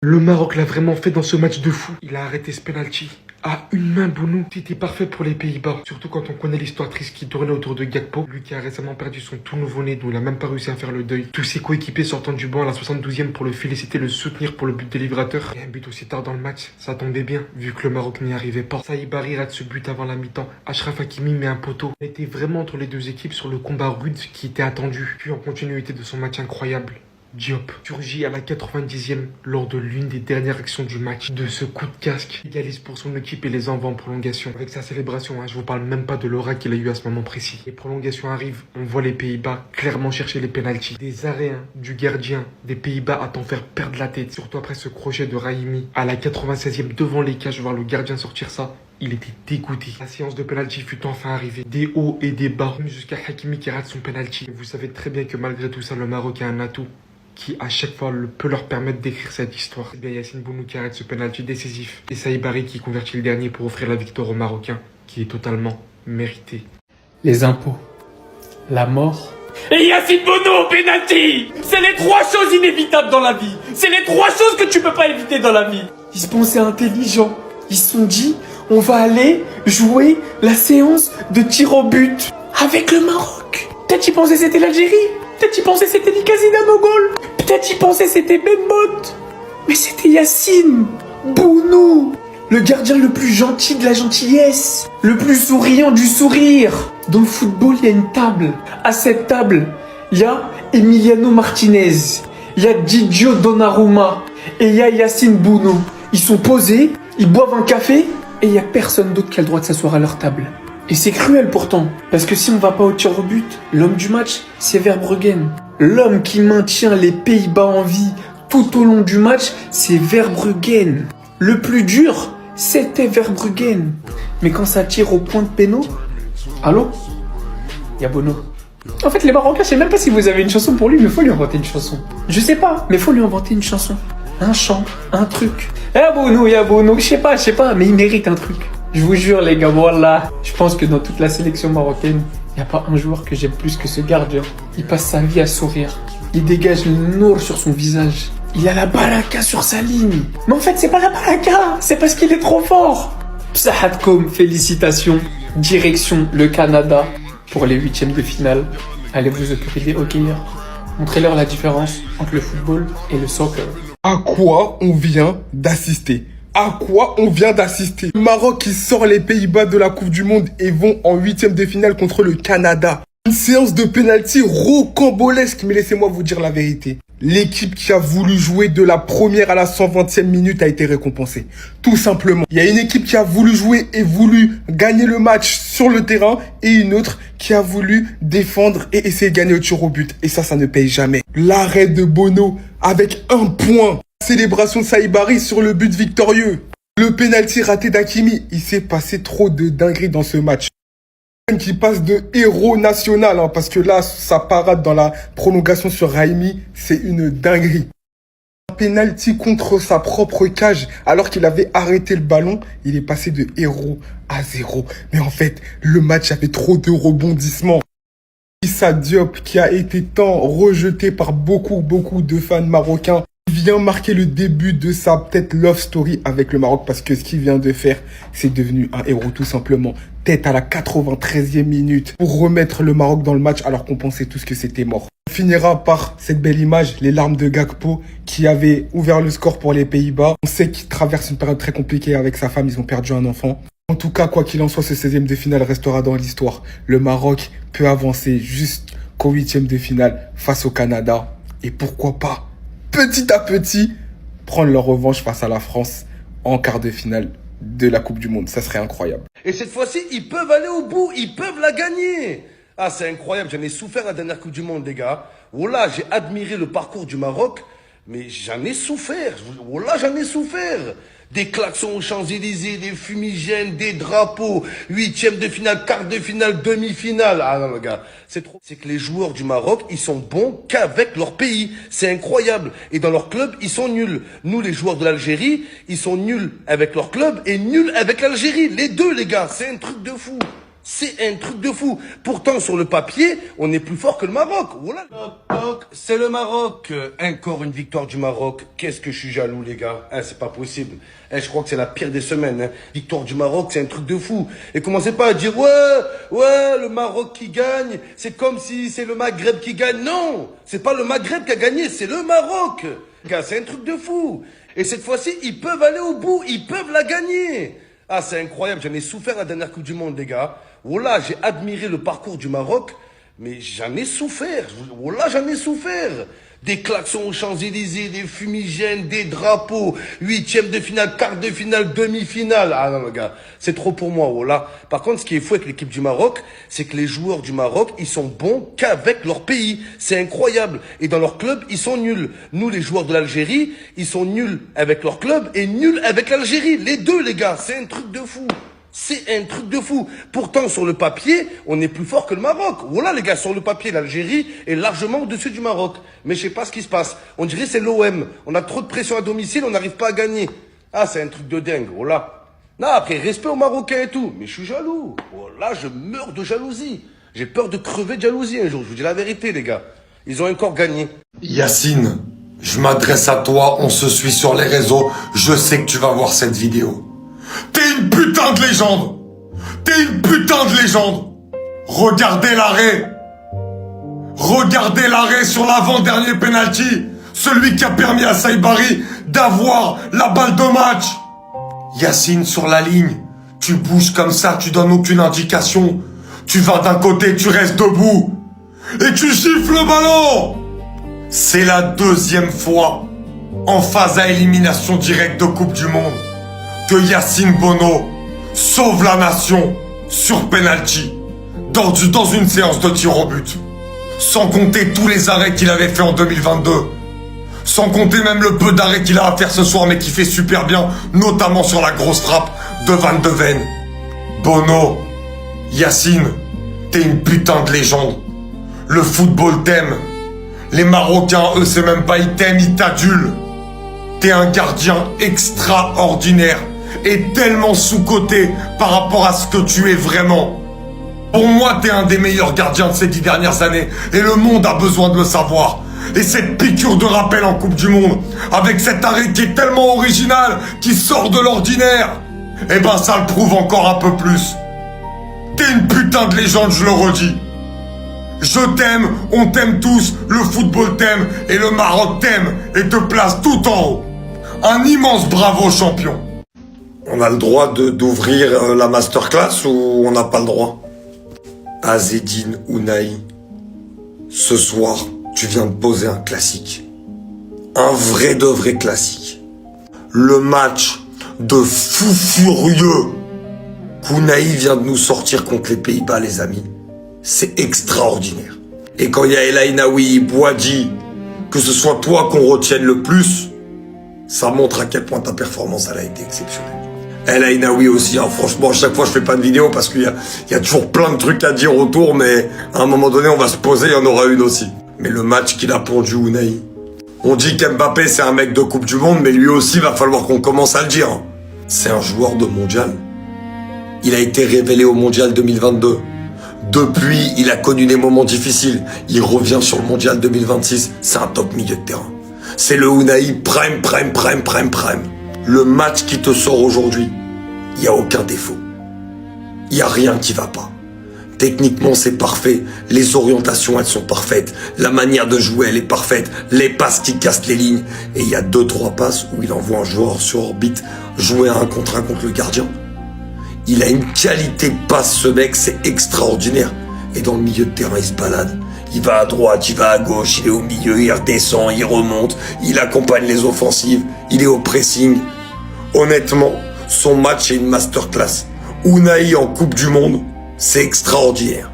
Le Maroc l'a vraiment fait dans ce match de fou. Il a arrêté ce penalty. À une main, Bounou, c'était parfait pour les Pays-Bas. Surtout quand on connaît l'histoire triste qui tournait autour de Gakpo. Lui qui a récemment perdu son tout nouveau-né, dont il a même pas réussi à faire le deuil. Tous ses coéquipiers sortant du banc à la 72e pour le féliciter, le soutenir pour le but des livrateurs. Et un but aussi tard dans le match, ça tombait bien, vu que le Maroc n'y arrivait pas. Saïbari rate ce but avant la mi-temps. Achraf Hakimi met un poteau. On était vraiment entre les deux équipes sur le combat rude qui était attendu. Puis en continuité de son match incroyable, Diop surgit à la 90e lors de l'une des dernières actions du match. De ce coup de casque, égalise pour son équipe et les envoie en prolongation. Avec sa célébration, je vous parle même pas de l'aura qu'il a eu à ce moment précis. Les prolongations arrivent, on voit les Pays-Bas clairement chercher les pénaltys. Des arrêts du gardien des Pays-Bas à t'en faire perdre la tête. Surtout après ce crochet de Raimi à la 96e devant les cages, voir le gardien sortir ça. Il était dégoûté. La séance de penalty fut enfin arrivée. Des hauts et des bas, jusqu'à Hakimi qui rate son penalty. Vous savez très bien que malgré tout ça, le Maroc a un atout qui à chaque fois peut leur permettre d'écrire cette histoire. C'est bien Yacine Bounou qui arrête ce penalty décisif. Et Saïbari qui convertit le dernier pour offrir la victoire aux Marocains, qui est totalement méritée. Les impôts, la mort. Et Yacine Bounou au penalty. C'est les trois choses inévitables dans la vie. C'est les trois choses que tu peux pas éviter dans la vie. Ils se pensaient intelligents. Ils se sont dit, on va aller jouer la séance de tir au but avec le Maroc. Peut-être ils pensaient c'était l'Algérie. Peut-être ils pensaient c'était Nikazine Mogol. Peut-être ils pensaient c'était Ben Mott. Mais c'était Yacine Bounou, le gardien le plus gentil de la gentillesse, le plus souriant du sourire. Dans le football, il y a une table. À cette table, il y a Emiliano Martinez, il y a Didio Donnarumma et il y a Yacine Bounou. Ils sont posés, ils boivent un café et il n'y a personne d'autre qui a le droit de s'asseoir à leur table. Et c'est cruel pourtant, parce que si on va pas au tir au but, l'homme du match, c'est Verbruggen. L'homme qui maintient les Pays-Bas en vie tout au long du match, c'est Verbruggen. Le plus dur, c'était Verbruggen. Mais quand ça tire au point de péno, allô, y a Bono. En fait, les Marocains, je sais même pas si vous avez une chanson pour lui, mais faut lui inventer une chanson. Je sais pas, mais faut lui inventer une chanson. Un chant, un truc. Y'a Bono, je sais pas, mais il mérite un truc. Je vous jure les gars, voilà. Je pense que dans toute la sélection marocaine, il n'y a pas un joueur que j'aime plus que ce gardien. Il passe sa vie à sourire. Il dégage le nour sur son visage. Il a la baraka sur sa ligne. Mais en fait, c'est pas la baraka, c'est parce qu'il est trop fort. Psahatkom, félicitations. Direction le Canada pour les 8e de finale. Allez vous occuper des hockeyeurs. Montrez-leur la différence entre le football et le soccer. À quoi on vient d'assister? À quoi on vient d'assister? Le Maroc qui sort les Pays-Bas de la Coupe du Monde et vont en 8e de finale contre le Canada. Une séance de pénalty rocambolesque, mais laissez-moi vous dire la vérité. L'équipe qui a voulu jouer de la première à la 120e minute a été récompensée. Tout simplement. Il y a une équipe qui a voulu jouer et voulu gagner le match sur le terrain et une autre qui a voulu défendre et essayer de gagner au tir au but. Et ça ne paye jamais. L'arrêt de Bono avec un point. Célébration de Saïbari sur le but victorieux. Le pénalty raté d'Hakimi. Il s'est passé trop de dingueries dans ce match. Qui passe de héros national, parce que là, sa parade dans la prolongation sur Raimi, c'est une dinguerie. Un pénalty contre sa propre cage, alors qu'il avait arrêté le ballon, il est passé de héros à 0. Mais en fait, le match avait trop de rebondissements. Issa Diop, qui a été tant rejeté par beaucoup de fans marocains, vient marquer le début de sa peut-être love story avec le Maroc, parce que ce qu'il vient de faire, c'est devenu un héros tout simplement. Tête à la 93e minute pour remettre le Maroc dans le match alors qu'on pensait tous que c'était mort. On finira par cette belle image, les larmes de Gakpo qui avait ouvert le score pour les Pays-Bas. On sait qu'il traverse une période très compliquée avec sa femme, ils ont perdu un enfant. En tout cas, quoi qu'il en soit, ce 16e de finale restera dans l'histoire. Le Maroc peut avancer jusqu'au 8e de finale face au Canada. Et pourquoi pas, petit à petit, prendre leur revanche face à la France en quart de finale de la Coupe du Monde. Ça serait incroyable. Et cette fois-ci, ils peuvent aller au bout, ils peuvent la gagner. Ah, c'est incroyable, j'en ai souffert la dernière Coupe du Monde, les gars. Voilà, j'ai admiré le parcours du Maroc, mais j'en ai souffert. Voilà, j'en ai souffert. Des klaxons aux Champs-Élysées, des fumigènes, des drapeaux, 8e de finale, quart de finale, demi-finale. Ah non, les gars, c'est trop. C'est que les joueurs du Maroc, ils sont bons qu'avec leur pays. C'est incroyable. Et dans leur club, ils sont nuls. Nous, les joueurs de l'Algérie, ils sont nuls avec leur club et nuls avec l'Algérie. Les deux, les gars, c'est un truc de fou. C'est un truc de fou. Pourtant, sur le papier, on est plus fort que le Maroc. Voilà. C'est le Maroc. Encore une victoire du Maroc. Qu'est-ce que je suis jaloux, les gars. C'est pas possible. Je crois que c'est la pire des semaines. Victoire du Maroc, c'est un truc de fou. Et commencez pas à dire, ouais, le Maroc qui gagne. C'est comme si c'est le Maghreb qui gagne. Non, c'est pas le Maghreb qui a gagné, c'est le Maroc. Les gars, c'est un truc de fou. Et cette fois-ci, ils peuvent aller au bout. Ils peuvent la gagner. C'est incroyable. J'en ai souffert la dernière Coupe du Monde, les gars. Voilà, j'ai admiré le parcours du Maroc, mais j'en ai souffert. Voilà, j'en ai souffert. Des klaxons aux Champs-Élysées, des fumigènes, des drapeaux, 8e de finale, quart de finale, demi-finale. Non, les gars, c'est trop pour moi, voilà. Par contre, ce qui est fou avec l'équipe du Maroc, c'est que les joueurs du Maroc, ils sont bons qu'avec leur pays. C'est incroyable. Et dans leur club, ils sont nuls. Nous, les joueurs de l'Algérie, ils sont nuls avec leur club et nuls avec l'Algérie. Les deux, les gars, c'est un truc de fou. C'est un truc de fou. Pourtant, sur le papier, on est plus fort que le Maroc. Voilà, les gars, sur le papier, l'Algérie est largement au-dessus du Maroc. Mais je sais pas ce qui se passe. On dirait que c'est l'OM. On a trop de pression à domicile, on n'arrive pas à gagner. C'est un truc de dingue, voilà. Non, après, respect aux Marocains et tout. Mais je suis jaloux. Voilà, je meurs de jalousie. J'ai peur de crever de jalousie un jour. Je vous dis la vérité, les gars. Ils ont encore gagné. Yacine, je m'adresse à toi, on se suit sur les réseaux. Je sais que tu vas voir cette vidéo. T'es une putain de légende. T'es une putain de légende. Regardez l'arrêt. Regardez l'arrêt sur l'avant-dernier penalty. Celui qui a permis à Saïbari d'avoir la balle de match. Yacine, sur la ligne, tu bouges comme ça, tu donnes aucune indication. Tu vas d'un côté, tu restes debout. Et tu siffles le ballon. C'est la deuxième fois en phase à élimination directe de Coupe du Monde que Yacine Bono sauve la nation sur penalty dans une séance de tir au but. Sans compter tous les arrêts qu'il avait fait en 2022. Sans compter même le peu d'arrêts qu'il a à faire ce soir mais qui fait super bien, notamment sur la grosse frappe de Van de Ven. Bono, Yacine, t'es une putain de légende. Le football t'aime. Les Marocains, eux, c'est même pas ils t'aiment, ils t'adulent. T'es un gardien extraordinaire et tellement sous-coté par rapport à ce que tu es vraiment. Pour moi, t'es un des meilleurs gardiens de ces 10 dernières années et le monde a besoin de le savoir. Et cette piqûre de rappel en Coupe du Monde, avec cet arrêt qui est tellement original, qui sort de l'ordinaire, ça le prouve encore un peu plus. T'es une putain de légende, je le redis. Je t'aime, on t'aime tous, le football t'aime et le Maroc t'aime et te place tout en haut. Un immense bravo, champion. On a le droit d'ouvrir la masterclass ou on n'a pas le droit? Azzedine Ounahi, ce soir, tu viens de poser un classique. Un vrai de vrai classique. Le match de fou furieux qu'Ounahi vient de nous sortir contre les Pays-Bas, les amis. C'est extraordinaire. Et quand il y a El Ainaoui, Bouadji, que ce soit toi qu'on retienne le plus, ça montre à quel point ta performance elle a été exceptionnelle. El Ainaoui aussi, franchement, à chaque fois je fais pas de vidéo parce qu'il y a toujours plein de trucs à dire autour, mais à un moment donné on va se poser, il y en aura une aussi. Mais le match qu'il a pondu Ounahi, on dit qu'Mbappé c'est un mec de Coupe du Monde, mais lui aussi va falloir qu'on commence à le dire. C'est un joueur de mondial. Il a été révélé au mondial 2022. Depuis, il a connu des moments difficiles. Il revient sur le mondial 2026. C'est un top milieu de terrain. C'est le Ounahi prime. Le match qui te sort aujourd'hui, il n'y a aucun défaut. Il n'y a rien qui va pas. Techniquement, c'est parfait. Les orientations, elles sont parfaites. La manière de jouer, elle est parfaite. Les passes qui cassent les lignes. Et il y a 2-3 passes où il envoie un joueur sur orbite jouer à 1 contre le gardien. Il a une qualité de passe, ce mec, c'est extraordinaire. Et dans le milieu de terrain, il se balade. Il va à droite, il va à gauche, il est au milieu, il redescend, il remonte, il accompagne les offensives, il est au pressing. Honnêtement, son match est une masterclass. Ounahi en Coupe du Monde, c'est extraordinaire.